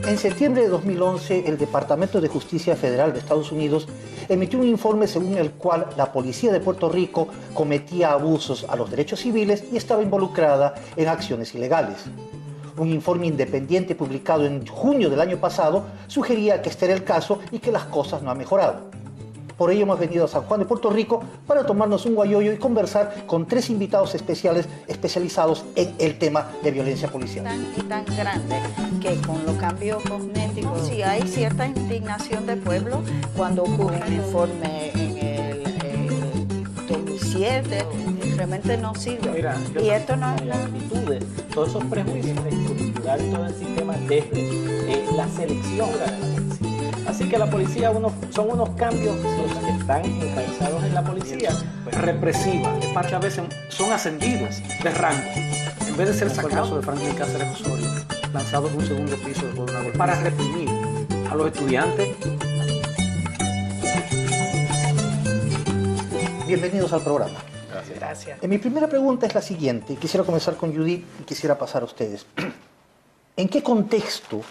En septiembre de 2011, el Departamento de Justicia Federal de Estados Unidos emitió un informe según el cual la policía de Puerto Rico cometía abusos a los derechos civiles y estaba involucrada en acciones ilegales. Un informe independiente publicado en junio del año pasado sugería que este era el caso y que las cosas no han mejorado. Por ello hemos venido a San Juan de Puerto Rico para tomarnos un guayoyo y conversar con 3 invitados especiales especializados en el tema de violencia policial. Tan grande que con los cambios cosméticos sí hay cierta indignación del pueblo cuando ocurre un informe en el 2007, realmente no sirve. Mira, y esto no es las actitudes, todos esos prejuicios de estructurar todo el sistema desde la selección de la policía. Así que la policía son unos cambios los que están enraizados en la policía represiva. Es para que a veces son ascendidos de rango. En vez de ser sacados de Franklin Cáceres Osorio, lanzados de un segundo piso de una golpe, para reprimir a los estudiantes. Bienvenidos al programa. Gracias. Mi primera pregunta es la siguiente. Quisiera comenzar con Judith y quisiera pasar a ustedes. ¿En qué contexto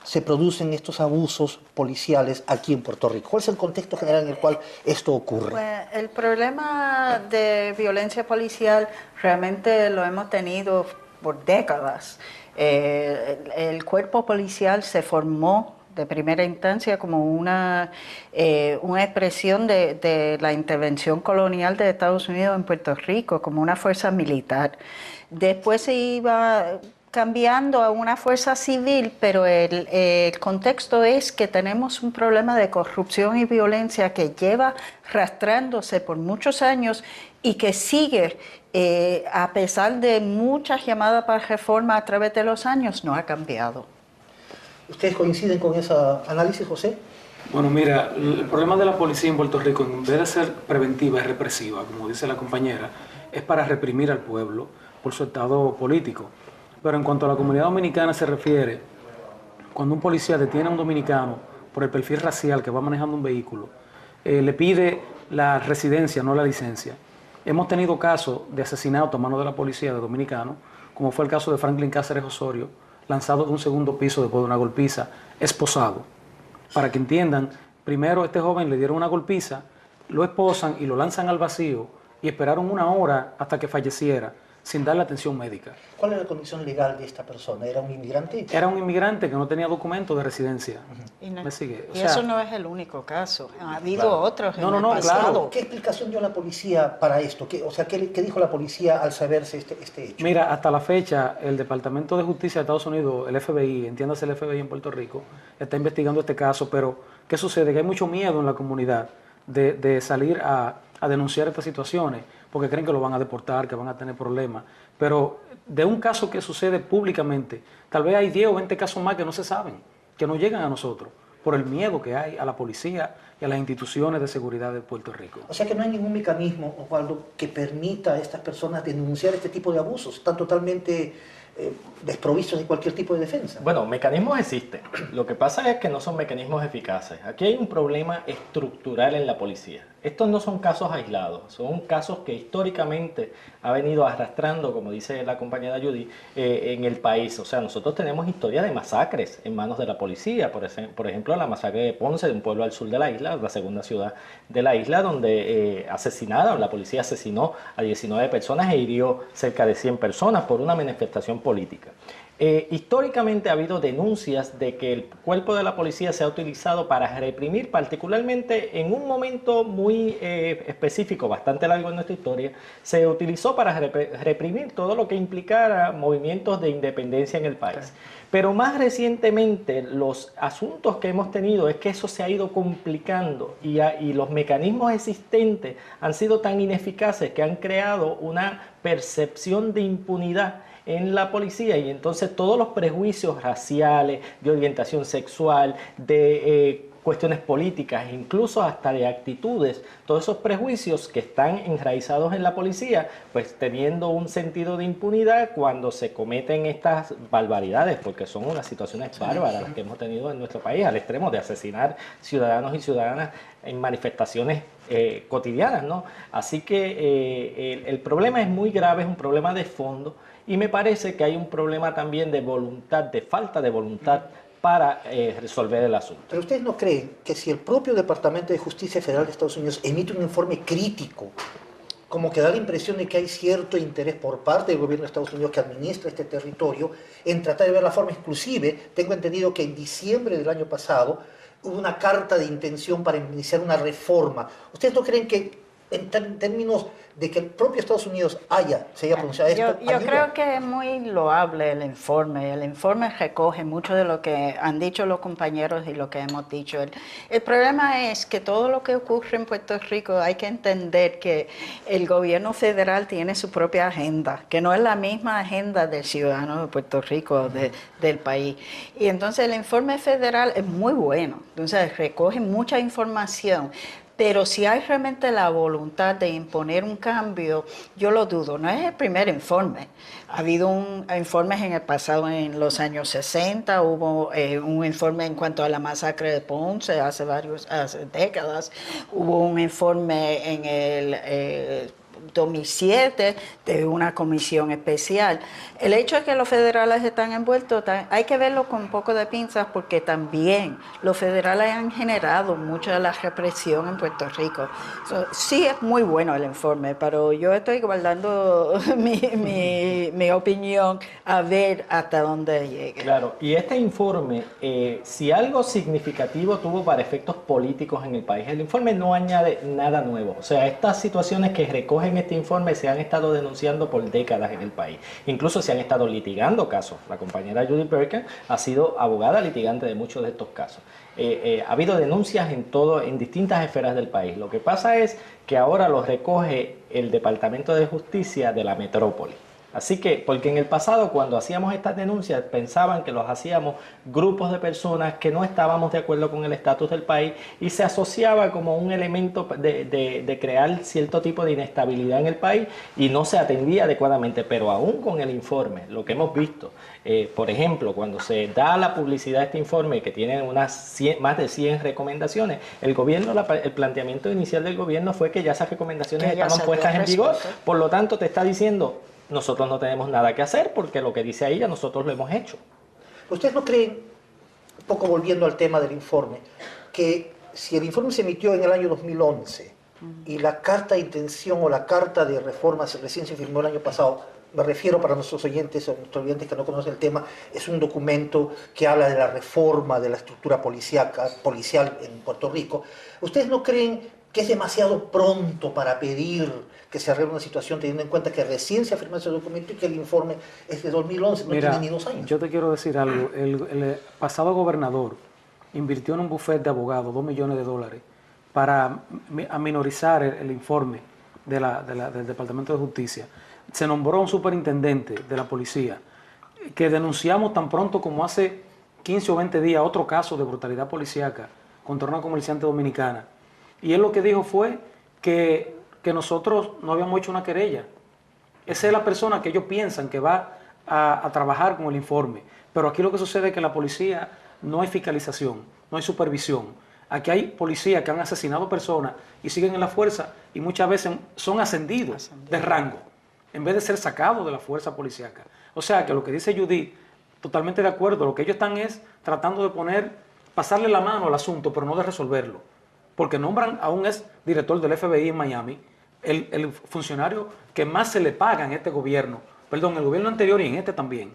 se producen estos abusos policiales aquí en Puerto Rico? ¿Cuál es el contexto general en el cual esto ocurre? Pues el problema de violencia policial realmente lo hemos tenido por décadas. El cuerpo policial se formó de primera instancia como una expresión de la intervención colonial de Estados Unidos en Puerto Rico, como una fuerza militar. Después se iba cambiando a una fuerza civil, pero el contexto es que tenemos un problema de corrupción y violencia que lleva arrastrándose por muchos años y que sigue, a pesar de muchas llamadas para reforma a través de los años, no ha cambiado. ¿Ustedes coinciden con ese análisis, José? Bueno, mira, el problema de la policía en Puerto Rico, en vez de ser preventiva y represiva, como dice la compañera, es para reprimir al pueblo por su estado político. Pero en cuanto a la comunidad dominicana se refiere, cuando un policía detiene a un dominicano por el perfil racial que va manejando un vehículo, le pide la residencia, no la licencia. Hemos tenido casos de asesinato a manos de la policía de dominicanos, como fue el caso de Franklin Cáceres Osorio, lanzado de un segundo piso después de una golpiza, esposado. Para que entiendan, primero a este joven le dieron una golpiza, lo esposan y lo lanzan al vacío y esperaron 1 hora hasta que falleciera, sin darle atención médica. ¿Cuál era la condición legal de esta persona? ¿Era un inmigrante? Era un inmigrante que no tenía documento de residencia. No, ¿Me sigue? y eso no es el único caso. Ha habido otros en el pasado. Claro. ¿Qué explicación dio la policía para esto? ¿Qué dijo la policía al saberse este hecho? Mira, hasta la fecha, el Departamento de Justicia de Estados Unidos, el FBI, entiéndase el FBI en Puerto Rico, está investigando este caso, pero ¿qué sucede? Que hay mucho miedo en la comunidad de salir a denunciar estas situaciones, porque creen que lo van a deportar, que van a tener problemas. Pero de un caso que sucede públicamente, tal vez hay 10 o 20 casos más que no se saben, que no llegan a nosotros, por el miedo que hay a la policía y a las instituciones de seguridad de Puerto Rico. O sea que no hay ningún mecanismo, Osvaldo, que permita a estas personas denunciar este tipo de abusos. Están totalmente desprovistos de cualquier tipo de defensa. Bueno, mecanismos existen. Lo que pasa es que no son mecanismos eficaces. Aquí hay un problema estructural en la policía. Estos no son casos aislados, son casos que históricamente ha venido arrastrando, como dice la compañera Judy, en el país. O sea, nosotros tenemos historia de masacres en manos de la policía. Por ejemplo, la masacre de Ponce, de un pueblo al sur de la isla, la segunda ciudad de la isla, donde la policía asesinó a 19 personas e hirió cerca de 100 personas por una manifestación política. Históricamente ha habido denuncias de que el cuerpo de la policía se ha utilizado para reprimir, particularmente en un momento muy específico, bastante largo en nuestra historia, se utilizó para reprimir todo lo que implicara movimientos de independencia en el país. Pero más recientemente los asuntos que hemos tenido es que eso se ha ido complicando y los mecanismos existentes han sido tan ineficaces que han creado una percepción de impunidad en la policía, y entonces todos los prejuicios raciales, de orientación sexual, de cuestiones políticas, incluso hasta de actitudes, todos esos prejuicios que están enraizados en la policía, pues teniendo un sentido de impunidad cuando se cometen estas barbaridades, porque son unas situaciones bárbaras las que hemos tenido en nuestro país, al extremo de asesinar ciudadanos y ciudadanas en manifestaciones cotidianas, ¿no? Así que el problema es muy grave, es un problema de fondo, y me parece que hay un problema también de voluntad, de falta de voluntad para resolver el asunto. Pero ustedes no creen que si el propio Departamento de Justicia Federal de Estados Unidos emite un informe crítico, como que da la impresión de que hay cierto interés por parte del gobierno de Estados Unidos que administra este territorio en tratar de ver la forma? Inclusive, tengo entendido que en diciembre del año pasado hubo una carta de intención para iniciar una reforma. ¿Ustedes no creen que en términos de que el propio Estados Unidos se haya pronunciado esto? Yo creo que es muy loable el informe. El informe recoge mucho de lo que han dicho los compañeros y lo que hemos dicho. El problema es que todo lo que ocurre en Puerto Rico hay que entender que el gobierno federal tiene su propia agenda, que no es la misma agenda del ciudadano de Puerto Rico, del país. Y entonces el informe federal es muy bueno. Entonces recoge mucha información. Pero si hay realmente la voluntad de imponer un cambio, yo lo dudo. No es el primer informe. Ha habido informes en el pasado, en los años 60, hubo un informe en cuanto a la masacre de Ponce hace décadas, hubo un informe en el 2007 de una comisión especial. El hecho de que los federales están envueltos, hay que verlo con un poco de pinzas, porque también los federales han generado mucha de la represión en Puerto Rico. Sí es muy bueno el informe, pero yo estoy guardando mi opinión a ver hasta dónde llegue. Claro, y este informe, si algo significativo tuvo para efectos políticos en el país, el informe no añade nada nuevo. O sea, estas situaciones que recogen este informe se han estado denunciando por décadas en el país. Incluso se han estado litigando casos. La compañera Judy Burke ha sido abogada litigante de muchos de estos casos. Ha habido denuncias en distintas esferas del país. Lo que pasa es que ahora los recoge el Departamento de Justicia de la metrópoli. Así que, porque en el pasado cuando hacíamos estas denuncias pensaban que los hacíamos grupos de personas que no estábamos de acuerdo con el estatus del país y se asociaba como un elemento de crear cierto tipo de inestabilidad en el país y no se atendía adecuadamente. Pero aún con el informe, lo que hemos visto, por ejemplo, cuando se da la publicidad de este informe que tiene más de 100 recomendaciones, el planteamiento inicial del gobierno fue que ya esas recomendaciones estaban puestas en vigor, por lo tanto te está diciendo: nosotros no tenemos nada que hacer porque lo que dice ahí ya nosotros lo hemos hecho. ¿Ustedes no creen, un poco volviendo al tema del informe, que si el informe se emitió en el año 2011 y la carta de intención o la carta de reforma recién se firmó el año pasado, me refiero para nuestros oyentes o nuestros oyentes que no conocen el tema, es un documento que habla de la reforma de la estructura policial en Puerto Rico, ¿ustedes no creen que es demasiado pronto para pedir que se arregle una situación teniendo en cuenta que recién se ha firmado ese documento y que el informe es de 2011, no tiene ni 2 años? Yo te quiero decir algo. El pasado gobernador invirtió en un bufete de abogados $2 millones para aminorizar el informe del Departamento de Justicia. Se nombró un superintendente de la policía que denunciamos tan pronto como hace 15 o 20 días otro caso de brutalidad policíaca contra una comerciante dominicana. Y él lo que dijo fue que nosotros no habíamos hecho una querella. Esa es la persona que ellos piensan que va a trabajar con el informe. Pero aquí lo que sucede es que en la policía no hay fiscalización, no hay supervisión. Aquí hay policías que han asesinado personas y siguen en la fuerza y muchas veces son ascendidos de rango en vez de ser sacados de la fuerza policíaca. O sea que lo que dice Judith, totalmente de acuerdo, lo que ellos están es tratando de pasarle la mano al asunto, pero no de resolverlo. Porque nombran a un ex director del FBI en Miami, el funcionario que más se le paga en este gobierno, perdón, el gobierno anterior y en este también,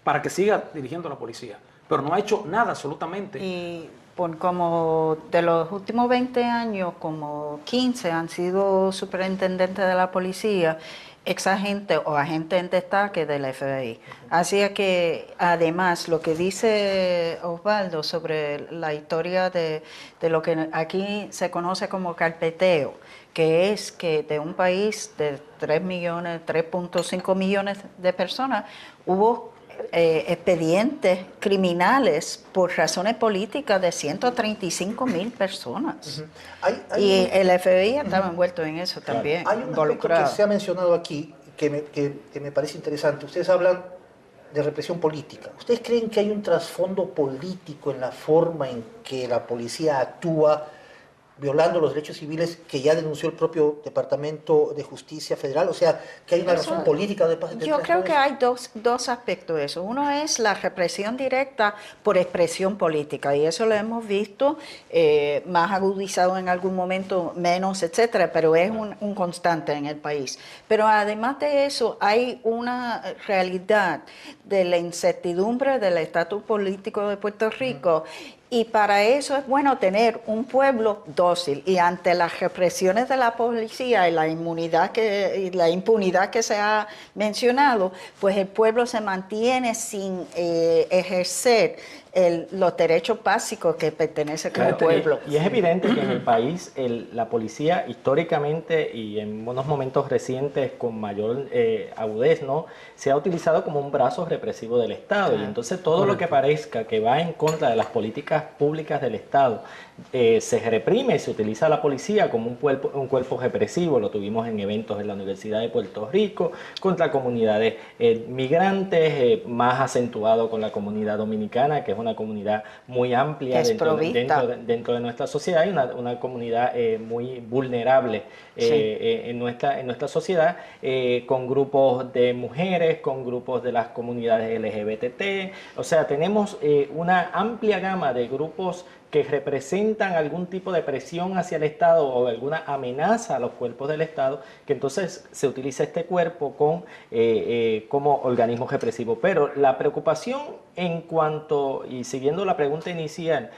para que siga dirigiendo la policía. Pero no ha hecho nada absolutamente. Y como de los últimos 20 años, como 15 han sido superintendentes de la policía, exagente o agente en destaque del FBI. Así que, además, lo que dice Osvaldo sobre la historia de lo que aquí se conoce como carpeteo, que es que de un país de 3.5 millones de personas, hubo expedientes criminales por razones políticas de 135,000 personas. Y el FBI estaba envuelto en eso también. Hay un aspecto que se ha mencionado aquí que me parece interesante. Ustedes hablan de represión política. ¿Ustedes creen que hay un trasfondo político en la forma en que la policía actúa violando los derechos civiles que ya denunció el propio Departamento de Justicia Federal? O sea, que hay una razón política detrás de Yo creo que eso. hay dos aspectos de eso. Uno es la represión directa por expresión política, y eso lo hemos visto más agudizado en algún momento, menos, etcétera, pero es un constante en el país. Pero además de eso, hay una realidad de la incertidumbre del estatus político de Puerto Rico. Y para eso es bueno tener un pueblo dócil, y ante las represiones de la policía y la impunidad que se ha mencionado, pues el pueblo se mantiene sin ejercer los derechos básicos que pertenecen como pueblo. Y es evidente que en el país la policía históricamente y en unos momentos recientes con mayor agudez, ¿no?, se ha utilizado como un brazo represivo del Estado. Y entonces todo lo que parezca que va en contra de las políticas públicas del Estado se reprime, se utiliza a la policía como un cuerpo represivo. Lo tuvimos en eventos en la Universidad de Puerto Rico contra comunidades migrantes, más acentuado con la comunidad dominicana, que es una comunidad muy amplia dentro de nuestra sociedad, y una comunidad muy vulnerable en nuestra sociedad, con grupos de mujeres, con grupos de las comunidades LGBT. O sea, tenemos una amplia gama de grupos que representan algún tipo de presión hacia el Estado o alguna amenaza a los cuerpos del Estado, que entonces se utiliza este cuerpo como organismo represivo. Pero la preocupación en cuanto, y siguiendo la pregunta inicial,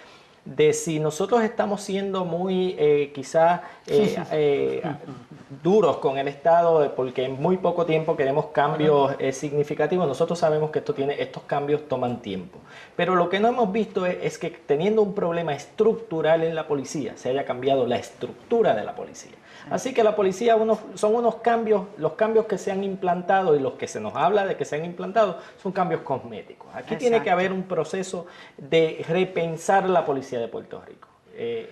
de si nosotros estamos siendo muy duros con el Estado porque en muy poco tiempo queremos cambios significativos. Nosotros sabemos que estos cambios toman tiempo, pero lo que no hemos visto es que teniendo un problema estructural en la policía se haya cambiado la estructura de la policía. Así que la policía son unos cambios, los cambios que se han implantado y los que se nos habla de que se han implantado son cambios cosméticos. Aquí tiene que haber un proceso de repensar la policía de Puerto Rico.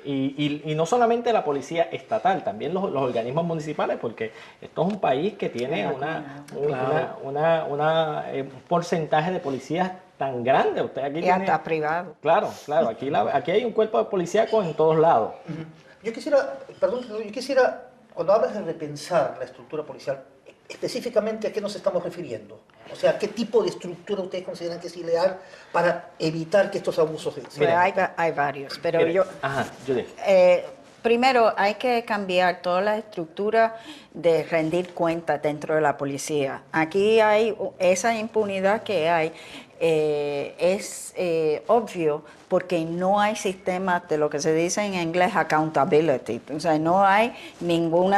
Y no solamente la policía estatal, también los organismos municipales, porque esto es un país que tiene un porcentaje de policías tan grande. Usted aquí tiene, hasta privado. Claro, aquí hay un cuerpo de policíaco en todos lados. Yo quisiera, cuando hablas de repensar la estructura policial, específicamente ¿a qué nos estamos refiriendo? O sea, ¿qué tipo de estructura ustedes consideran que es ideal para evitar que estos abusos se den? Hay varios, pero primero hay que cambiar toda la estructura de rendir cuentas dentro de la policía. Aquí hay esa impunidad que hay. Es obvio porque no hay sistemas de lo que se dice en inglés accountability. O sea, no hay ningún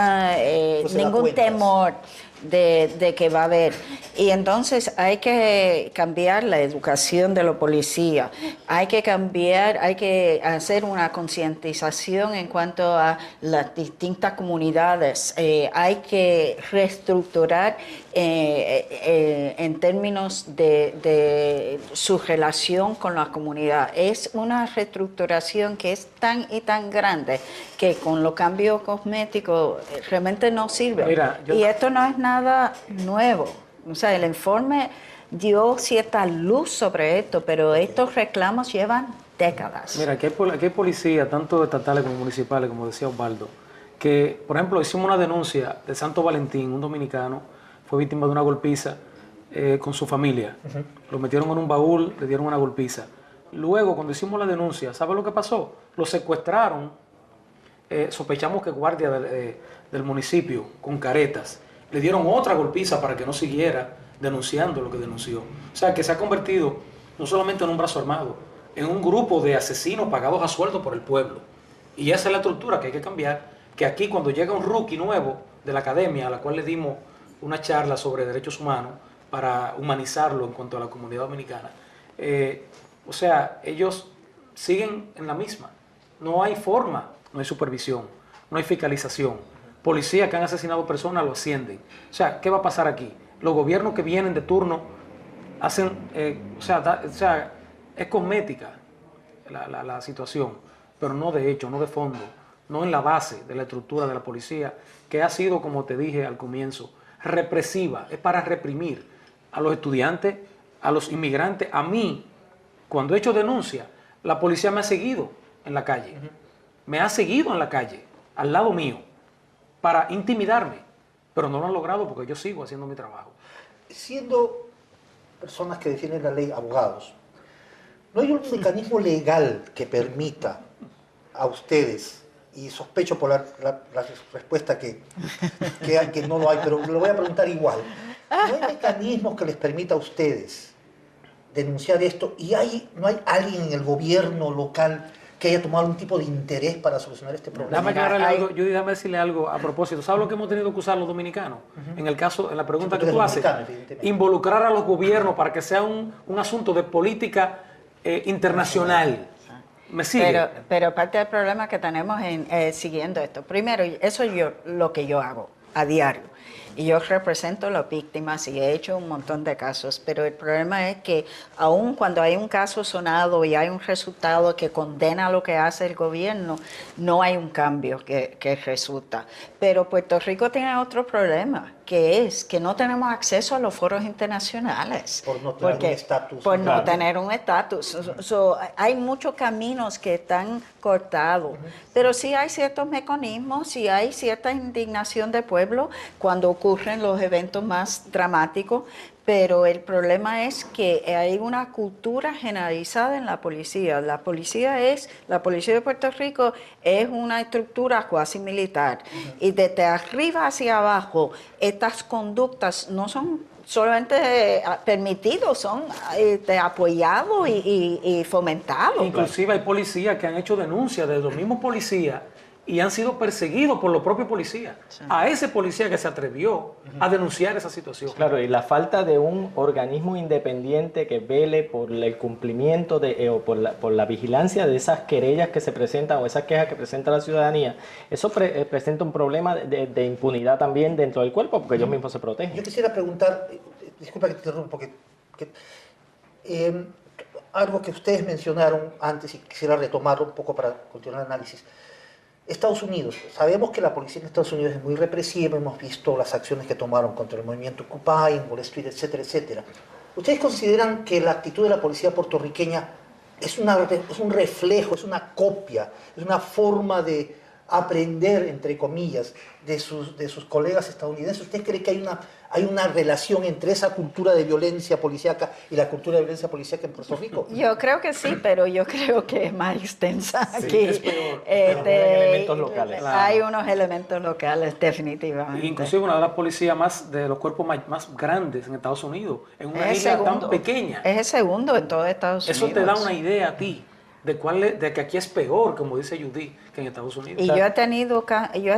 temor de que va a haber. Y entonces hay que cambiar la educación de la policía. Hay que hacer una concientización en cuanto a las distintas comunidades. Hay que reestructurar en términos de su relación con la comunidad. Es una reestructuración que es tan y tan grande que con los cambios cosméticos realmente no sirve. Y esto no es nada nuevo. O sea, el informe dio cierta luz sobre esto, pero estos reclamos llevan décadas. Mira, aquí hay policías, tanto estatales como municipales, como decía Osvaldo, que, por ejemplo, hicimos una denuncia de Santo Valentín, un dominicano, fue víctima de una golpiza con su familia. Lo metieron en un baúl, le dieron una golpiza. Luego, cuando hicimos la denuncia, ¿sabe lo que pasó? Lo secuestraron, sospechamos que guardia del municipio, con caretas. Le dieron otra golpiza para que no siguiera denunciando lo que denunció. O sea, que se ha convertido no solamente en un brazo armado, en un grupo de asesinos pagados a sueldo por el pueblo. Y esa es la estructura que hay que cambiar, que aquí cuando llega un rookie nuevo de la academia, a la cual le dimos una charla sobre derechos humanos para humanizarlo en cuanto a la comunidad dominicana, o sea, ellos siguen en la misma. No hay forma, no hay supervisión, no hay fiscalización. Policías que han asesinado personas lo ascienden. O sea, ¿qué va a pasar aquí? Los gobiernos que vienen de turno hacen, o sea, es cosmética la situación, pero no de hecho, no de fondo, no en la base de la estructura de la policía, que ha sido, como te dije al comienzo, represiva, es para reprimir a los estudiantes, a los inmigrantes. A mí, cuando he hecho denuncia, la policía me ha seguido en la calle. me ha seguido en la calle, al lado mío, para intimidarme, pero no lo han logrado porque yo sigo haciendo mi trabajo. Siendo personas que defienden la ley, abogados, ¿no hay un mecanismo legal que permita a ustedes, y sospecho por la respuesta que no lo hay, pero lo voy a preguntar igual, ¿no hay mecanismos que les permita a ustedes denunciar esto y no hay alguien en el gobierno local que haya tomado algún tipo de interés para solucionar este problema? Déjame aclararle algo, Judy, déjame decirle algo a propósito. ¿Sabes lo que hemos tenido que usar los dominicanos? En el caso, en la pregunta que tú haces, involucrar a los gobiernos para que sea un asunto de política internacional. ¿Me sigue? Pero parte del problema que tenemos siguiendo esto, primero, eso es lo que yo hago a diario. Y yo represento a las víctimas y he hecho un montón de casos, pero el problema es que aun cuando hay un caso sonado y hay un resultado que condena lo que hace el gobierno, no hay un cambio que resulta. Pero Puerto Rico tiene otro problema, que es que no tenemos acceso a los foros internacionales. Por no tener un estatus. Por no tener un estatus. Hay muchos caminos que están cortados, pero sí hay ciertos mecanismos, sí hay cierta indignación del pueblo cuando ocurren los eventos más dramáticos, pero el problema es que hay una cultura generalizada en la policía. La policía de Puerto Rico es una estructura cuasi militar y desde arriba hacia abajo estas conductas no son solamente permitidos, son apoyados y fomentados. Inclusive hay policías que han hecho denuncias de los mismos policías y han sido perseguidos por los propios policías. Sí. A ese policía que se atrevió a denunciar esa situación. Claro, y la falta de un organismo independiente que vele por el cumplimiento o por la vigilancia de esas querellas que se presentan o esas quejas que presenta la ciudadanía, eso presenta un problema de impunidad también dentro del cuerpo, porque ellos mismos se protegen. Yo quisiera preguntar, disculpa que te interrumpa, porque algo que ustedes mencionaron antes y quisiera retomarlo un poco para continuar el análisis. Estados Unidos. Sabemos que la policía en Estados Unidos es muy represiva, hemos visto las acciones que tomaron contra el movimiento Occupy, en Wall Street, etcétera, etcétera. ¿Ustedes consideran que la actitud de la policía puertorriqueña es un reflejo, es una copia, es una forma de aprender, entre comillas, de sus colegas estadounidenses? ¿Usted cree que hay una relación entre esa cultura de violencia policíaca y la cultura de violencia policíaca en Puerto Rico? Yo creo que sí, pero yo creo que es más extensa. Sí, que, es peor, hay elementos locales. Hay unos elementos locales, definitivamente. Inclusive una de las policías de los cuerpos más grandes en Estados Unidos, en una isla tan pequeña. Es el segundo en todo Estados Unidos. Eso te da una idea a ti de que aquí es peor, como dice Judy, que en Estados Unidos. Y yo he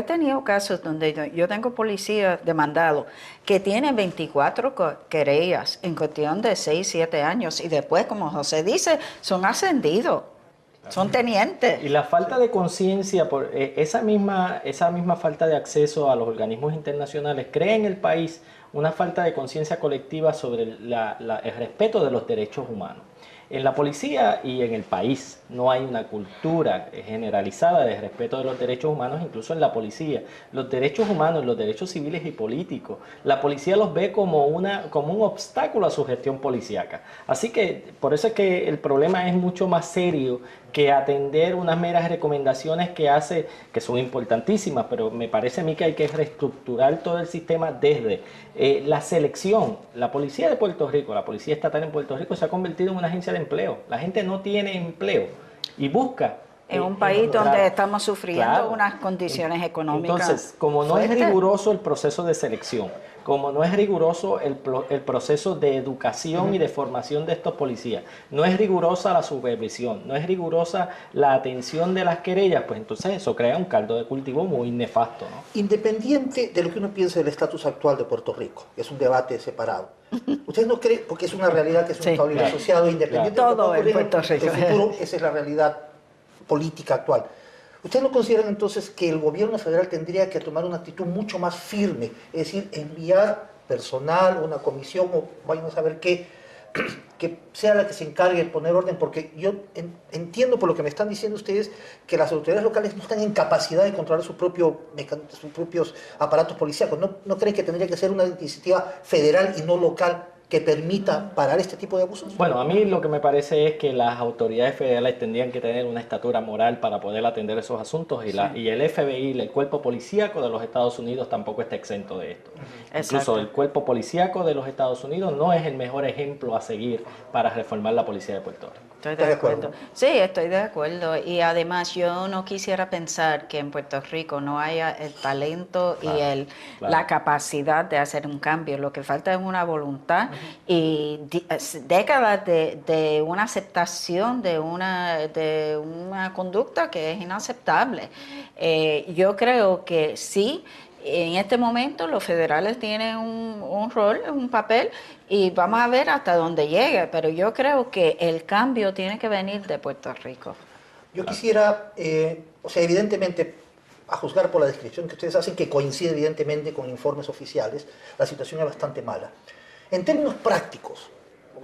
tenido casos donde yo tengo policías demandados que tienen 24 querellas en cuestión de 6, 7 años y después, como José dice, son ascendidos. Son tenientes. Y la falta de conciencia, por esa misma falta de acceso a los organismos internacionales, crea en el país una falta de conciencia colectiva sobre el respeto de los derechos humanos. En la policía y en el país no hay una cultura generalizada de respeto de los derechos humanos, incluso en la policía. Los derechos humanos, los derechos civiles y políticos, la policía los ve como un obstáculo a su gestión policíaca. Así que por eso es que el problema es mucho más serio que atender unas meras recomendaciones que son importantísimas, pero me parece a mí que hay que reestructurar todo el sistema desde la selección. La policía de Puerto Rico, la policía estatal en Puerto Rico se ha convertido en una agencia de empleo. La gente no tiene empleo y busca. En un país donde estamos sufriendo unas condiciones económicas. Entonces, como no es riguroso el proceso de selección, como no es riguroso el proceso de educación y de formación de estos policías, no es rigurosa la supervisión, no es rigurosa la atención de las querellas, pues entonces eso crea un caldo de cultivo muy nefasto, ¿no? Independiente de lo que uno piense del estatus actual de Puerto Rico, que es un debate separado, ¿usted no cree, porque es una realidad que es un estado asociado, independiente de lo que todo ocurre en Puerto Rico, el futuro, esa es la realidad política actual? ¿Ustedes no consideran entonces que el gobierno federal tendría que tomar una actitud mucho más firme? Es decir, enviar personal, una comisión o vayan a saber qué, que sea la que se encargue de poner orden, porque yo entiendo por lo que me están diciendo ustedes que las autoridades locales no están en capacidad de controlar sus propios aparatos policíacos. ¿No creen que tendría que ser una iniciativa federal y no local que permita parar este tipo de abusos? Bueno, a mí lo que me parece es que las autoridades federales tendrían que tener una estatura moral para poder atender esos asuntos y el FBI, el cuerpo policíaco de los Estados Unidos tampoco está exento de esto. Incluso el cuerpo policíaco de los Estados Unidos no es el mejor ejemplo a seguir para reformar la policía de Puerto Rico. Estoy de acuerdo. Sí, estoy de acuerdo. Y además yo no quisiera pensar que en Puerto Rico no haya el talento y la capacidad de hacer un cambio. Lo que falta es una voluntad y décadas de una aceptación de una conducta que es inaceptable. Yo creo que sí. En este momento los federales tienen un rol, un papel, y vamos a ver hasta dónde llegue, pero yo creo que el cambio tiene que venir de Puerto Rico. Yo quisiera, evidentemente, a juzgar por la descripción que ustedes hacen, que coincide evidentemente con informes oficiales, la situación es bastante mala. En términos prácticos,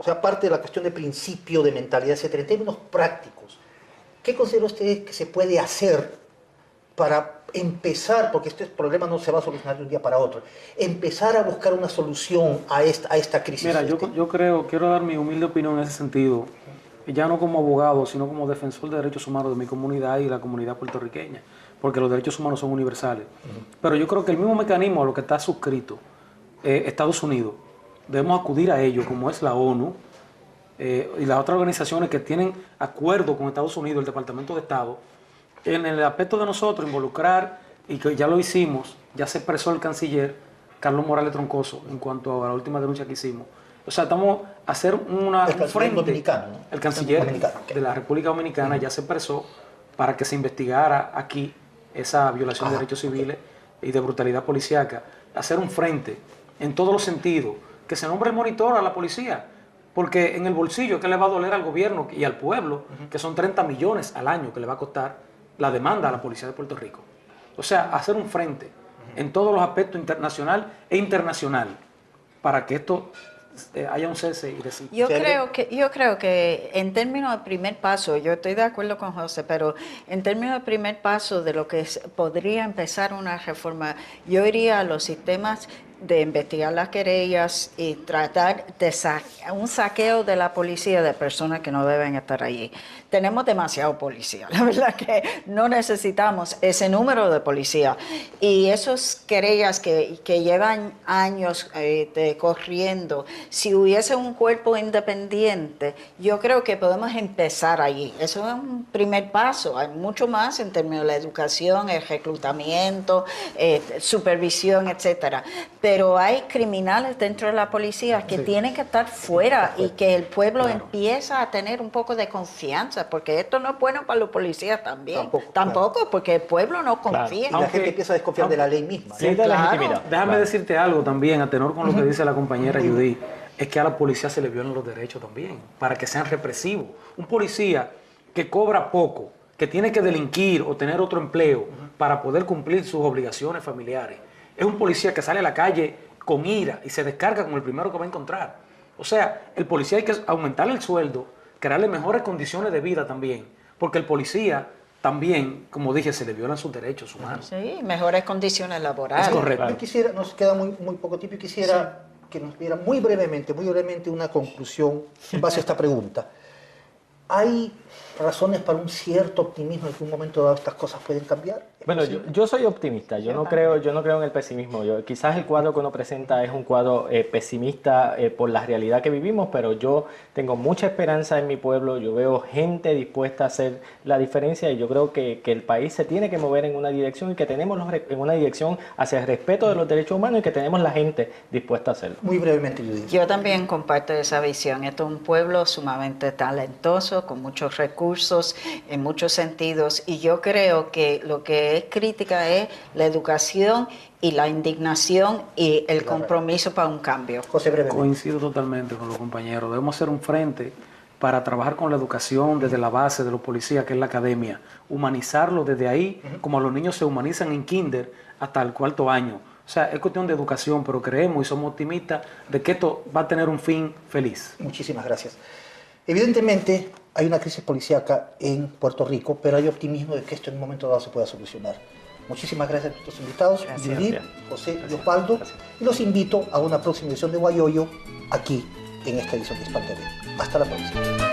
aparte de la cuestión de principio, de mentalidad, etcétera, en términos prácticos, ¿qué considera usted que se puede hacer para empezar, porque este problema no se va a solucionar de un día para otro, empezar a buscar una solución a esta crisis? Mira, yo quiero dar mi humilde opinión en ese sentido, ya no como abogado, sino como defensor de derechos humanos de mi comunidad y la comunidad puertorriqueña, porque los derechos humanos son universales. Pero yo creo que el mismo mecanismo a lo que está suscrito Estados Unidos, debemos acudir a ello, como es la ONU y las otras organizaciones que tienen acuerdo con Estados Unidos, el Departamento de Estado, en el aspecto de nosotros involucrar, y que ya lo hicimos, ya se expresó el canciller Carlos Morales Troncoso en cuanto a la última denuncia que hicimos. O sea, estamos a hacer un frente. Dominicano, ¿no? El canciller de la República Dominicana ya se expresó para que se investigara aquí esa violación de derechos civiles y de brutalidad policíaca. Hacer un frente en todos los sentidos, que se nombre el monitor a la policía, porque en el bolsillo que le va a doler al gobierno y al pueblo, que son 30 millones al año que le va a costar la demanda a la policía de Puerto Rico. O sea, hacer un frente en todos los aspectos internacional e internacional para que esto haya un cese y decir. Yo creo que en términos de primer paso, yo estoy de acuerdo con José, pero en términos de primer paso de lo que podría empezar una reforma, yo iría a los sistemas de investigar las querellas y tratar de un saqueo de la policía de personas que no deben estar allí. Tenemos demasiado policía, la verdad que no necesitamos ese número de policía. Y esas querellas que llevan años corriendo, si hubiese un cuerpo independiente, yo creo que podemos empezar allí. Eso es un primer paso. Hay mucho más en términos de la educación, el reclutamiento, supervisión, etcétera. Pero hay criminales dentro de la policía que tienen que estar fuera y que el pueblo empieza a tener un poco de confianza, porque esto no es bueno para los policías también. Tampoco porque el pueblo no confía. Y la gente empieza a desconfiar de la ley misma. Sí, déjame decirte algo también, a tenor con lo que dice la compañera Judy, es que a la policía se le violan los derechos también, para que sean represivos. Un policía que cobra poco, que tiene que delinquir o tener otro empleo para poder cumplir sus obligaciones familiares, es un policía que sale a la calle con ira y se descarga con el primero que va a encontrar. O sea, el policía hay que aumentarle el sueldo, crearle mejores condiciones de vida también, porque el policía también, como dije, se le violan sus derechos humanos. Sí, mejores condiciones laborales. Es correcto. Yo quisiera, nos queda muy poco tiempo, y quisiera que nos diera muy brevemente una conclusión en base a esta pregunta. ¿Hay razones para un cierto optimismo en que en un momento dado estas cosas pueden cambiar? Bueno, yo soy optimista, yo no creo en el pesimismo. Quizás el cuadro que uno presenta es un cuadro pesimista por la realidad que vivimos, pero yo tengo mucha esperanza en mi pueblo, yo veo gente dispuesta a hacer la diferencia y yo creo que el país se tiene que mover en una dirección y que tenemos en una dirección hacia el respeto de los derechos humanos y que tenemos la gente dispuesta a hacerlo. Muy brevemente, Judith. Yo también comparto esa visión. Esto es un pueblo sumamente talentoso, con muchos recursos en muchos sentidos, y yo creo que lo que es crítica es la educación y la indignación y el compromiso para un cambio. José, brevemente. Coincido totalmente con los compañeros. Debemos hacer un frente para trabajar con la educación desde la base de los policías, que es la academia. Humanizarlo desde ahí, como los niños se humanizan en kinder hasta el 4º año. O sea, es cuestión de educación, pero creemos y somos optimistas de que esto va a tener un fin feliz. Muchísimas gracias. Evidentemente, hay una crisis policíaca en Puerto Rico, pero hay optimismo de que esto en un momento dado se pueda solucionar. Muchísimas gracias a nuestros invitados, Judith, José y Osvaldo, y los invito a una próxima edición de Guayoyo aquí en esta edición de Hispal TV. Hasta la próxima.